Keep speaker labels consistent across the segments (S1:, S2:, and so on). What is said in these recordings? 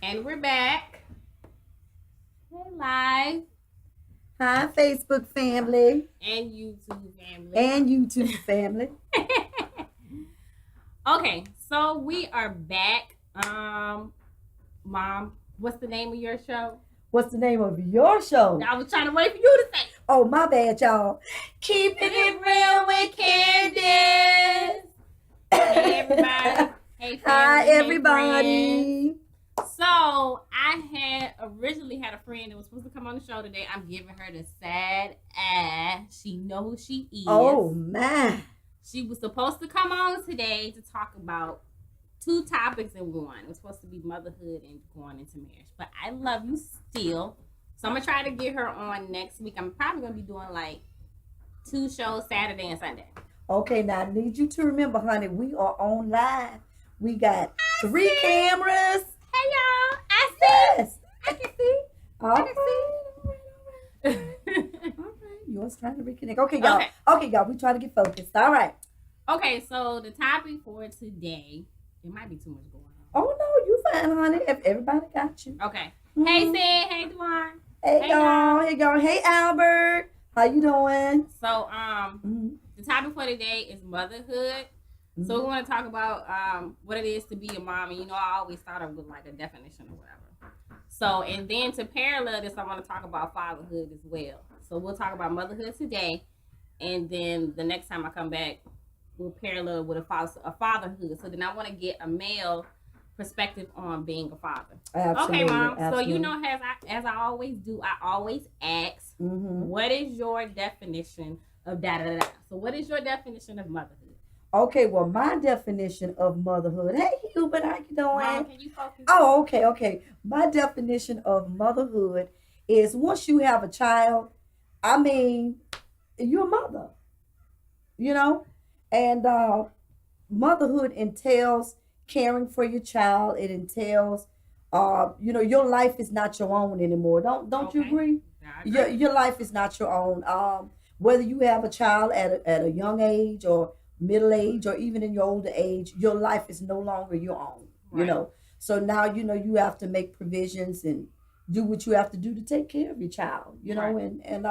S1: And we're back. Hey, live.
S2: Hi, Facebook family.
S1: And YouTube family.
S2: And YouTube family.
S1: Okay, so we are back. Mom, what's the name of your show?
S2: What's the name of your show?
S1: I was trying to wait for you to say.
S2: Oh, my bad, y'all. Keeping it real with Candace.
S1: Hey, everybody. Hey, family.
S2: Hi,
S1: hey,
S2: everybody.
S1: So I had originally had a friend that was supposed to come on the show today. I'm giving her the sad ass. She know who she is.
S2: Oh, man.
S1: She was supposed to come on today to talk about 2 topics in one. It was supposed to be motherhood and going into marriage. But I love you still. So I'm going to try to get her on next week. I'm probably going to be doing like 2 shows, Saturday and Sunday.
S2: Okay, now I need you to remember, honey, we are on live. We got 3 cameras.
S1: Hey, y'all. I see.
S2: Yes.
S1: I can see.
S2: All right. You was trying to reconnect. Okay, y'all. Okay, y'all. We trying to get focused. All right.
S1: Okay, so the topic for today, it might be too much going on.
S2: Oh, no, you fine, honey. If everybody got you.
S1: Okay. Hey, Sid. Hey, Dwan.
S2: Hey, y'all. Hey, y'all. Hey, Albert. How you doing?
S1: So, the topic for today is motherhood. So we want to talk about what it is to be a mom. And, I always thought of with like a definition or whatever. So, and then to parallel this, I want to talk about fatherhood as well. So we'll talk about motherhood today. And then the next time I come back, we'll parallel with a fatherhood. So then I want to get a male perspective on being a father.
S2: Absolutely.
S1: Okay, Mom.
S2: Absolutely.
S1: So, as I always do, I always ask, what is your definition of da-da-da-da? So what is your definition of motherhood?
S2: Okay, well, my definition of motherhood. Hey, Hubert, how you doing?
S1: Mom, can you focus?
S2: Oh, okay. My definition of motherhood is once you have a child, I mean, you're a mother, and motherhood entails caring for your child. It entails, your life is not your own anymore. Don't you agree? Your life is not your own. Whether you have a child at a young age or middle age or even in your older age, your life is no longer your own.
S1: Right.
S2: So now you have to make provisions and do what you have to do to take care of your child.
S1: Right.
S2: And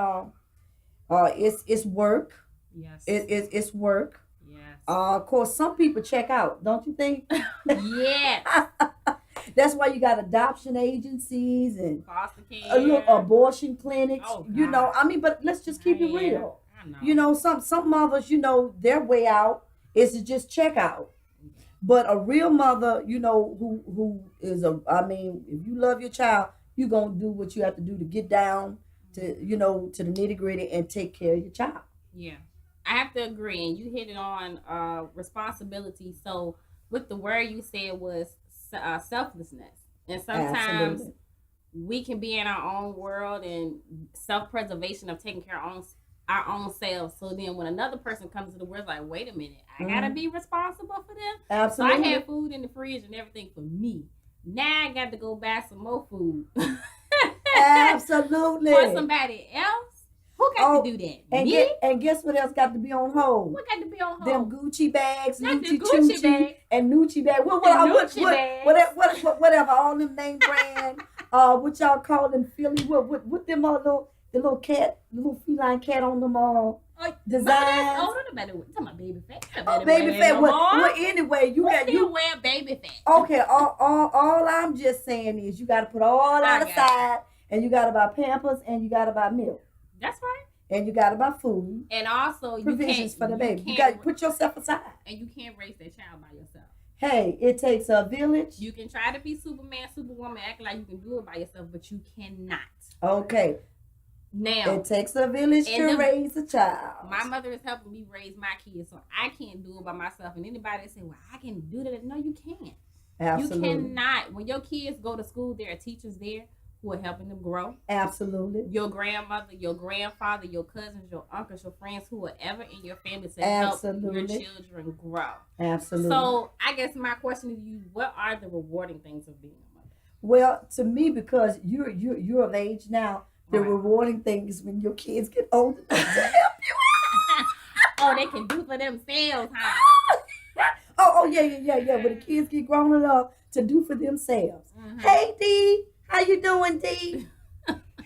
S2: it's work.
S1: Yes.
S2: It's work.
S1: Yes.
S2: Of course, some people check out, don't you think?
S1: Yes.
S2: That's why you got adoption agencies and
S1: foster care,
S2: abortion clinics.
S1: Oh, God.
S2: But let's just keep it real.
S1: I know.
S2: Some mothers, their way out is to just check out. But a real mother, who is if you love your child, you're gonna do what you have to do to get down to the nitty gritty and take care of your child.
S1: Yeah, I have to agree, and you hit it on responsibility. So with the word you said was selflessness, and sometimes
S2: Absolutely.
S1: we can be in our own world and self-preservation of taking care of our own selves. So then when another person comes to the world, it's like, wait a minute, I gotta be responsible for them.
S2: Absolutely.
S1: So I had food in the fridge and everything for me. Now I got to go buy some more food.
S2: Absolutely.
S1: For somebody else. Who got to do that?
S2: And guess what else got to be on hold?
S1: What got to be on hold?
S2: Them Gucci bags,
S1: Not the
S2: Gucci
S1: Gucci bag.
S2: and Nucci bag. Whatever, all them name brand. What y'all call them Philly? What them the little feline cat on them all designs?
S1: Oh, don't nobody talking about baby fat.
S2: Oh, baby fat. Well, anyway, you
S1: wear baby fat.
S2: Okay, all I'm just saying is you got to put all that aside, and you got to buy Pampers, and you got to buy milk.
S1: That's right.
S2: And you got to buy food.
S1: And also,
S2: provisions for the baby. You got to put yourself aside.
S1: And you can't raise that child by yourself.
S2: Hey, it takes a village.
S1: You can try to be Superman, Superwoman, act like you can do it by yourself, but you cannot.
S2: Okay.
S1: Now,
S2: it takes a village to raise a child.
S1: My mother is helping me raise my kids, so I can't do it by myself. And anybody that say, well, I can do that. No, you can't.
S2: Absolutely.
S1: You cannot. When your kids go to school, there are teachers there who are helping them grow.
S2: Absolutely.
S1: Your grandmother, your grandfather, your cousins, your uncles, your friends, whoever in your family to help your children grow.
S2: Absolutely.
S1: So I guess my question to you, what are the rewarding things of being a mother?
S2: Well, to me, because you're of age now, the rewarding thing is when your kids get older to help you.
S1: Oh, they can do for themselves, huh?
S2: Oh, yeah. When the kids get grown enough to do for themselves. Hey, D. How you doing, D?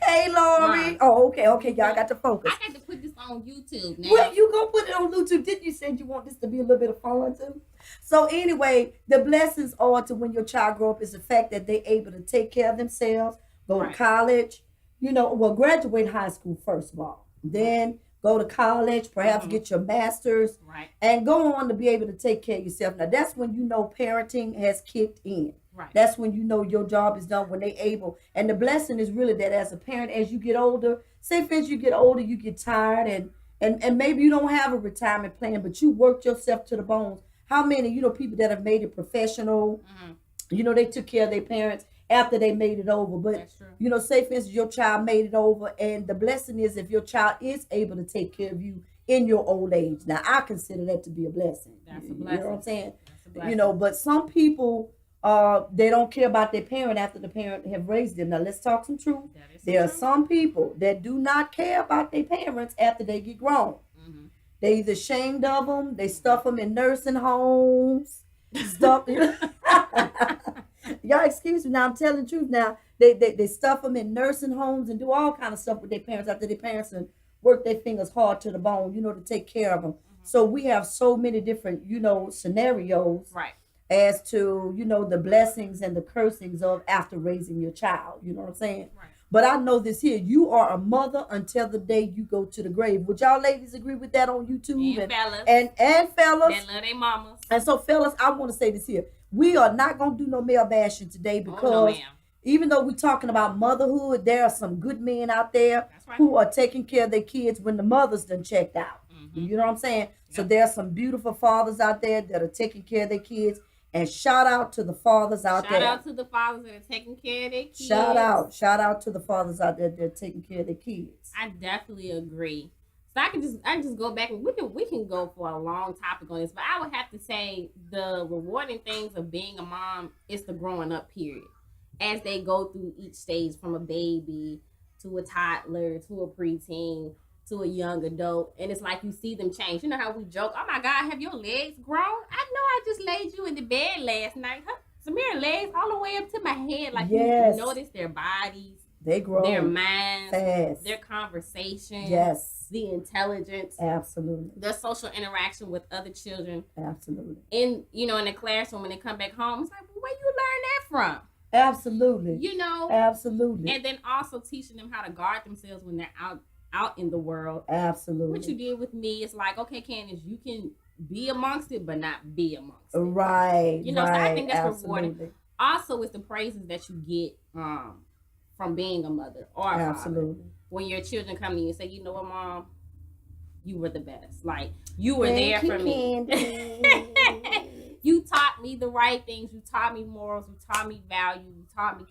S2: Hey, Lori. Oh, okay. Y'all got to focus.
S1: I got to put this on YouTube now.
S2: Well, you gonna put it on YouTube? Didn't you say you want this to be a little bit of fun too? So anyway, the blessings are to when your child grow up is the fact that they're able to take care of themselves, go to college, graduate high school first of all, then go to college, perhaps get your master's, and go on to be able to take care of yourself. Now that's when parenting has kicked in. Right. That's when your job is done, when they able. And the blessing is really that as a parent, as you get older, say for instance you get older, you get tired and maybe you don't have a retirement plan, but you worked yourself to the bones. How many, people that have made it professional, they took care of their parents after they made it over. But, say for instance, your child made it over. And the blessing is if your child is able to take care of you in your old age. Now, I consider that to be a blessing.
S1: That's a blessing.
S2: You know what I'm saying? That's a blessing. But some people, they don't care about their parent after the parent have raised them. Now, let's talk some truth. There are some people that do not care about their parents after they get grown. They either ashamed of them, they stuff them in nursing homes, stuff. Y'all excuse me now, I'm telling the truth now. They stuff them in nursing homes and do all kind of stuff with their parents after their parents and work their fingers hard to the bone, to take care of them. So we have so many different, scenarios as to, the blessings and the cursings of after raising your child. You know what I'm saying? Right. But I know this here. You are a mother until the day you go to the grave. Would y'all ladies agree with that on YouTube?
S1: And fellas.
S2: And fellas.
S1: That love their mamas.
S2: And so, fellas, I want to say this here. We are not going to do no male bashing today because even though we're talking about motherhood, there are some good men out there who are taking care of their kids when the mothers done checked out. You know what I'm saying? Yep. So there are some beautiful fathers out there that are taking care of their kids. And shout out to the fathers out there.
S1: Shout out to the fathers that are taking care of their kids.
S2: Shout out to the fathers out there that are taking care of their kids.
S1: I definitely agree. So I can just go back and we can go for a long topic on this, but I would have to say the rewarding things of being a mom is the growing up period. As they go through each stage from a baby to a toddler to a preteen to a young adult, and it's like you see them change. You know how we joke, oh my God, have your legs grown? I know I just laid you in the bed last night. Samira legs all the way up to my head. Like you notice their bodies,
S2: they grow,
S1: their minds,
S2: fast,
S1: their conversation, the intelligence,
S2: absolutely,
S1: their social interaction with other children,
S2: absolutely.
S1: In in the classroom when they come back home, it's like, well, where you learn that from?
S2: Absolutely, absolutely.
S1: And then also teaching them how to guard themselves when they're out in the world.
S2: Absolutely.
S1: What you did with me is like, okay, Candace, you can be amongst it, but not be amongst it.
S2: Right.
S1: So I think that's rewarding. Also, it's the praises that you get from being a mother or a father. When your children come to you and say, you know what, Mom, you were the best. Like, you were there for me. You taught me the right things. You taught me morals. You taught me value. You taught me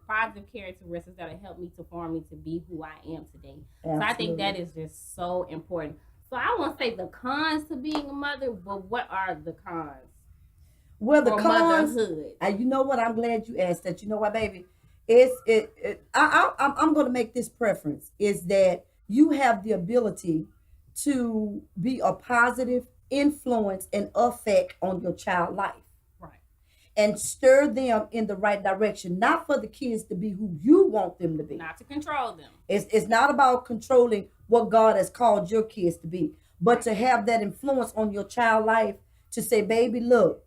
S1: positive characteristics that have helped me to form me to be who I am today. Absolutely. So I think that is just so important. So I won't say the cons to being a mother, but what are the cons?
S2: Well, the cons,
S1: motherhood.
S2: You know what? I'm glad you asked that. You know what, baby? I'm going to make this preference is that you have the ability to be a positive influence and effect on your child life. Right. And stir them in the right direction, not for the kids to be who you want them to be.
S1: Not to control them.
S2: It's not about controlling what God has called your kids to be, but to have that influence on your child life to say, baby, look,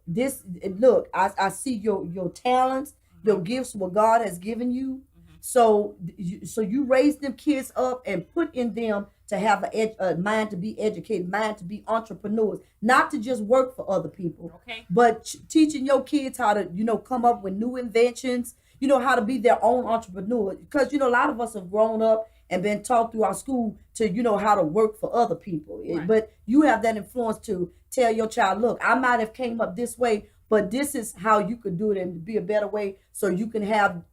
S2: I see your talents, your gifts, what God has given you. So you raise them kids up and put in them to have a mind to be educated, mind to be entrepreneurs, not to just work for other people, but teaching your kids how to, come up with new inventions, how to be their own entrepreneur. Because, a lot of us have grown up and been taught through our school to, how to work for other people. Right. But you have that influence to tell your child, look, I might have came up this way, but this is how you could do it and be a better way so you can have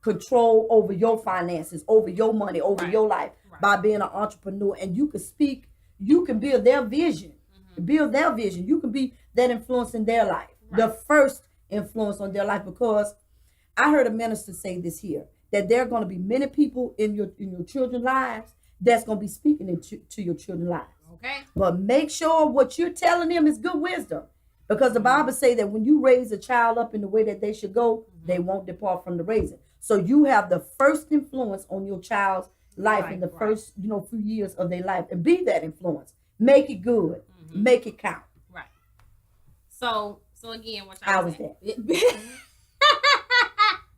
S2: control over your finances, over your money, over your life by being an entrepreneur. And you can speak, you can build their vision, You can be that influence in their life, the first influence on their life. Because I heard a minister say this here, that there are going to be many people in your children's lives that's going to be speaking to your children's lives. Okay. But make sure what you're telling them is good wisdom. Because the Bible say that when you raise a child up in the way that they should go, they won't depart from the raising. So you have the first influence on your child's life in the first, few years of their life, and be that influence. Make it good. Make it count.
S1: Right. So again,
S2: how was that?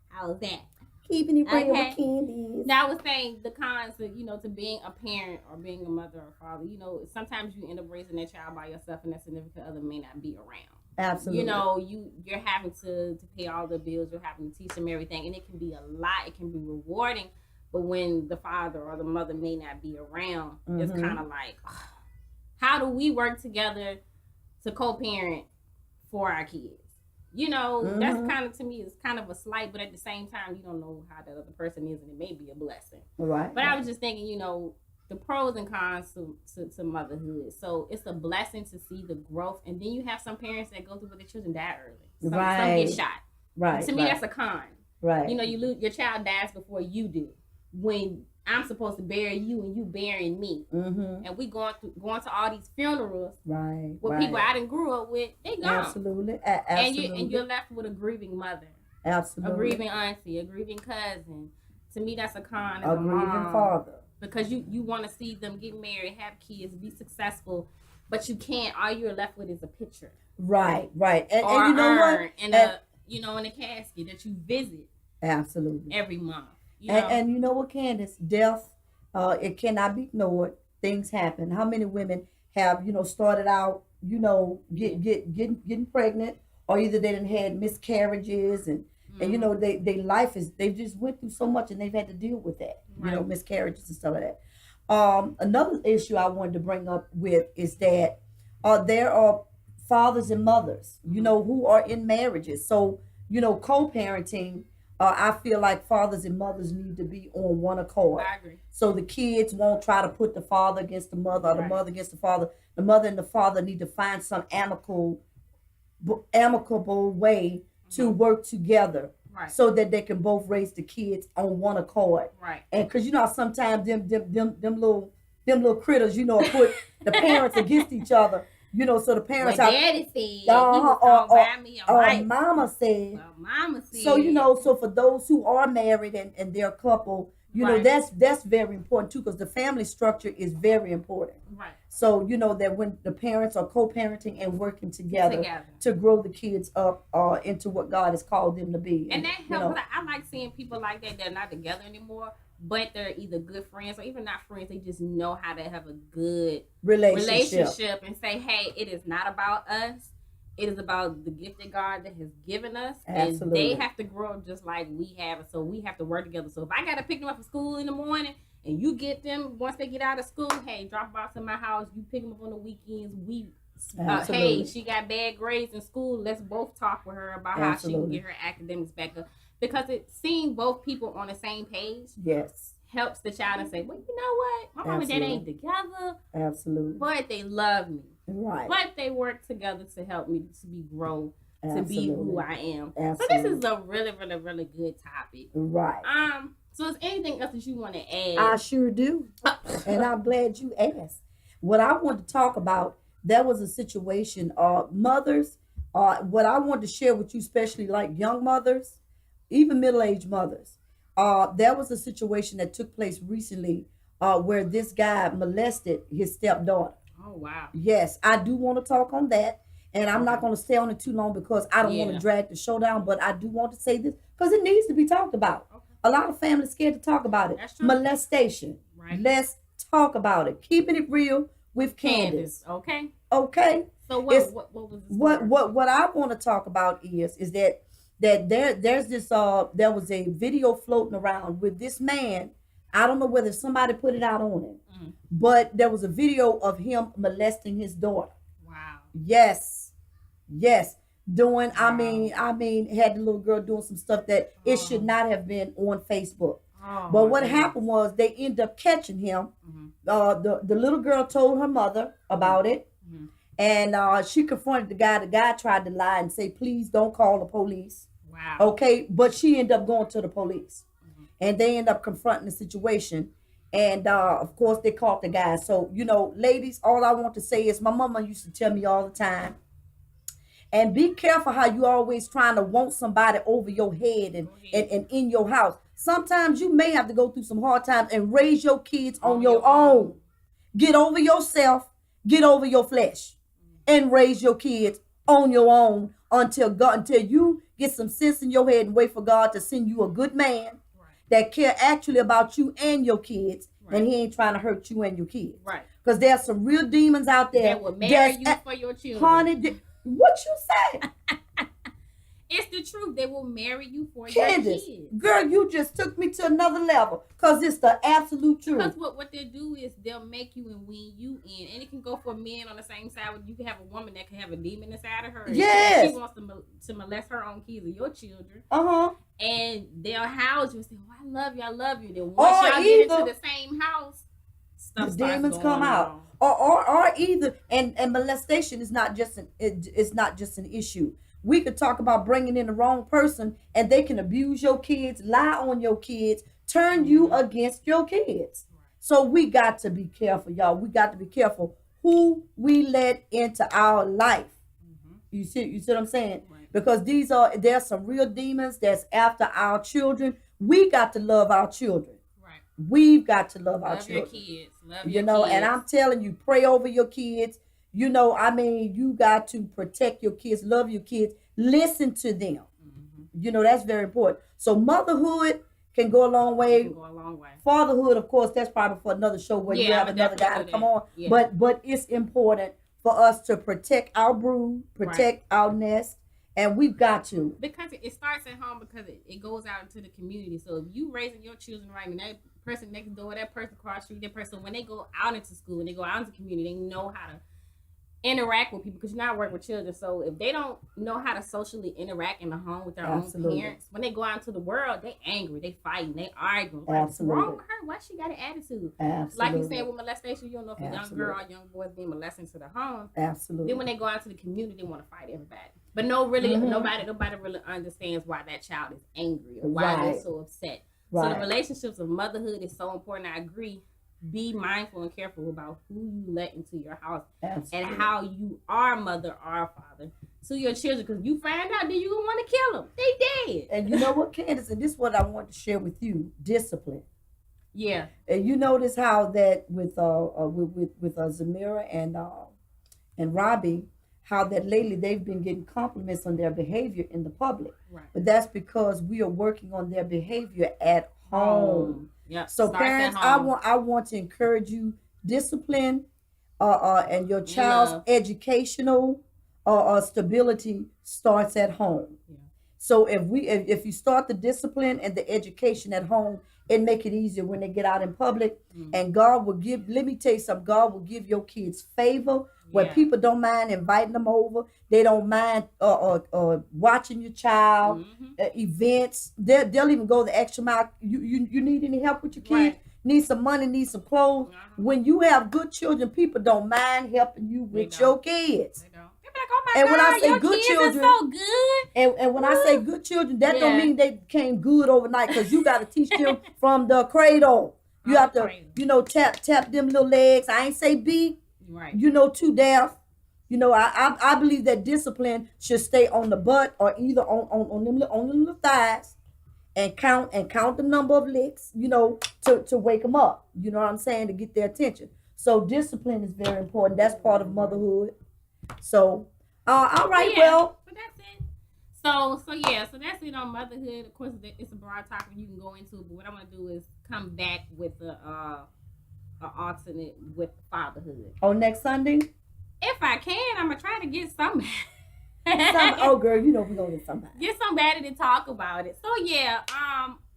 S1: How was that?
S2: Keeping it real with Candace.
S1: Now I was saying the cons of, to being a parent or being a mother or father, sometimes you end up raising that child by yourself and that significant other may not be around.
S2: Absolutely.
S1: You're having to pay all the bills, you're having to teach them everything, and it can be a lot, it can be rewarding, but when the father or the mother may not be around, it's kind of like, how do we work together to co-parent for our kids? That's kind of, to me, it's kind of a slight, but at the same time, you don't know how that other person is, and it may be a blessing.
S2: Right.
S1: But I was just thinking, the pros and cons to motherhood. So it's a blessing to see the growth, and then you have some parents that go through where their children die early. Some get shot.
S2: Right.
S1: To me, that's a con.
S2: Right.
S1: You lose, your child dies before you do. When I'm supposed to bury you and you burying me, and we going to all these funerals,
S2: right?
S1: With people I didn't grew up with, they gone.
S2: Absolutely, absolutely.
S1: And you're left with a grieving mother,
S2: absolutely,
S1: a grieving auntie, a grieving cousin. To me, that's a con.
S2: A grieving father,
S1: because you want to see them get married, have kids, be successful, but you can't. All you're left with is a picture.
S2: Right, right, and
S1: you know what? In a casket that you visit.
S2: Absolutely.
S1: Every month.
S2: And you know what, Candace? Death, it cannot be ignored. Things happen. How many women have, started out, getting pregnant, or either they done had miscarriages, and they life is, they just went through so much and they've had to deal with that, miscarriages and stuff like that. Another issue I wanted to bring up with is that there are fathers and mothers, who are in marriages. So, co-parenting, I feel like fathers and mothers need to be on one accord.
S1: I agree.
S2: So the kids won't try to put the father against the mother, or the mother against the father. The mother and the father need to find some amicable way to work together, so that they can both raise the kids on one accord.
S1: Right.
S2: And because sometimes them little critters, put the parents against each other. So the parents
S1: are. Daddy said he was buy me a wife.
S2: Mama said.
S1: Well, Mama said.
S2: So so for those who are married and they're a couple, that's very important too, because the family structure is very important.
S1: Right.
S2: So that when the parents are co-parenting and working together to grow the kids up into what God has called them to be.
S1: And that helps. I like seeing people like that. They're not together anymore, but they're either good friends or even not friends. They just know how to have a good relationship and say, hey, it is not about us. It is about the gift that God that has given us.
S2: Absolutely.
S1: And they have to grow up just like we have. So we have to work together. So if I got to pick them up from school in the morning and you get them once they get out of school, hey, drop them off to my house. You pick them up on the weekends. Hey, she got bad grades in school. Let's both talk with her about how she can get her academics back up. Because seeing both people on the same page helps the child and say, well, you know what? My mom and dad ain't together.
S2: Absolutely.
S1: But they love me.
S2: Right.
S1: But they work together to help me to grow, to be who I am.
S2: Absolutely.
S1: So this is a really, really, really good topic.
S2: Right.
S1: So is anything else that you want to add?
S2: I sure do. And I'm glad you asked. What I want to talk about, there was a situation, mothers, what I want to share with you, especially like young mothers, even middle-aged mothers. There was a situation that took place recently where this guy molested his stepdaughter.
S1: Oh, wow.
S2: Yes, I do want to talk on that. And I'm not going to stay on it too long because I don't want to drag the show down. But I do want to say this because it needs to be talked about. Okay. A lot of families scared to talk about it.
S1: That's true.
S2: Molestation. Right. Let's talk about it. Keeping it real with Candace.
S1: Okay.
S2: Okay.
S1: So what was this
S2: what I want to talk about is that there's this there was a video floating around with this man. I don't know whether somebody put it out on him, but there was a video of him molesting his daughter.
S1: Wow.
S2: Yes. Doing, wow. I mean, had the little girl doing some stuff that it should not have been on Facebook. But what happened was they ended up catching him. The little girl told her mother about it. And she confronted the guy. The guy tried to lie and say, please don't call the police.
S1: Wow.
S2: Okay. But she ended up going to the police. And they end up confronting the situation. And, of course, they caught the guy. So, ladies, all I want to say is my mama used to tell me all the time. And be careful how you always trying to want somebody over your head and in your house. Sometimes you may have to go through some hard times and raise your kids on your own. Get over yourself, get over your flesh, and raise your kids on your own until you get some sense in your head and wait for God to send you a good man that care actually about you and your kids, and he ain't trying to hurt you and your kids.
S1: Right.
S2: Because there's some real demons out there
S1: that will marry you for your children.
S2: Honey, what you say?
S1: It's the truth. They will marry you for
S2: Candace,
S1: your kids.
S2: Girl, you just took me to another level because it's the absolute truth.
S1: Because what they do is they'll make you and wean you in. And it can go for men on the same side. You can have a woman that can have a demon inside of her.
S2: Yes.
S1: She wants to molest her own kids or your children.
S2: Uh-huh.
S1: And they'll house you and say, oh, I love you. Then once y'all get into the same house, the demons come out.
S2: Or either, and molestation is not just an issue. We could talk about bringing in the wrong person and they can abuse your kids, lie on your kids, turn you against your kids. So we got to be careful, y'all. We got to be careful who we let into our life. You see what I'm saying? Right. Because there's some real demons that's after our children. We got to love our children. Right. We've got to love our children.
S1: Your kids. Love your kids.
S2: And I'm telling you, pray over your kids. You got to protect your kids, love your kids, listen to them. That's very important. So motherhood can go a long way. Fatherhood, of course, that's probably for another show where you have another guy to come on. Yeah. But it's important for us to protect our brood, protect our nest, and we've got to.
S1: Because it starts at home, because it goes out into the community. So if you raising your children right, and that person next door, that person across the street, that person, when they go out into school and they go out into the community, they know how to interact with people, because you're not working with children. So if they don't know how to socially interact in the home with their own parents, when they go out into the world, they angry, they fighting, they arguing. What's wrong with her? Why she got an attitude? Like you said with molestation, you don't know if a young girl or young boy is being molested to the home. Then when they go out to the community, they want to fight everybody. But nobody really understands why that child is angry or why they're so upset. So the relationships of motherhood is so important. I agree. Be mindful and careful about who you let into your house and how you are mother or father to your children. Because you find out that you want to kill them, they dead.
S2: And you know what, Candace? And this is what I want to share with you: discipline.
S1: Yeah.
S2: And you notice how that with Zamira and Robbie, how that lately they've been getting compliments on their behavior in the public. Right. But that's because we are working on their behavior at home. Yep. So parents, I want to encourage you, discipline and your child's educational stability starts at home. Yeah. So if you start the discipline and the education at home, it make it easier when they get out in public. And God will give, let me tell you something, God will give your kids favor where people don't mind inviting them over. They don't mind watching your child, events. They'll even go the extra mile. You need any help with your kids? Need some money, need some clothes. When you have good children, people don't mind helping you with your kids. They don't. Like, oh my God, when I say good children,
S1: so good.
S2: And when I say good children, that don't mean they became good overnight, because you got to teach them from the cradle. You have to, tap them little legs. I ain't say beat. Right. Too deaf. I believe that discipline should stay on the butt or either on them little thighs, and count the number of licks, to wake them up. You know what I'm saying? To get their attention. So discipline is very important. That's part of motherhood. So, all right, well.
S1: So that's it. So that's it on motherhood. Of course, it's a broad topic you can go into, but what I want to do is come back with an alternate with fatherhood.
S2: Oh, next Sunday?
S1: If I can, I'm going to try to get somebody.
S2: Oh, girl, we're going to get somebody.
S1: Get somebody to talk about it. So,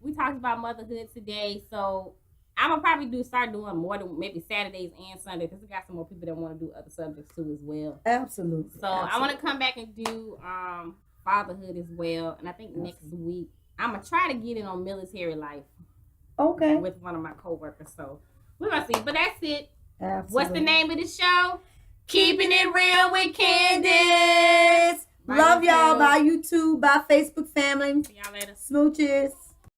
S1: we talked about motherhood today, so I'm gonna probably start doing more than maybe Saturdays and Sundays, because we got some more people that want to do other subjects too as well.
S2: Absolutely.
S1: So I want to come back and do fatherhood as well, and I think next week I'm gonna try to get it on military life.
S2: Okay.
S1: With one of my coworkers. So we're gonna see. But that's it.
S2: Absolutely.
S1: What's the name of the show? Keeping It Real with Candace.
S2: Love y'all. Bye YouTube. Bye Facebook family.
S1: See y'all later.
S2: Smooches.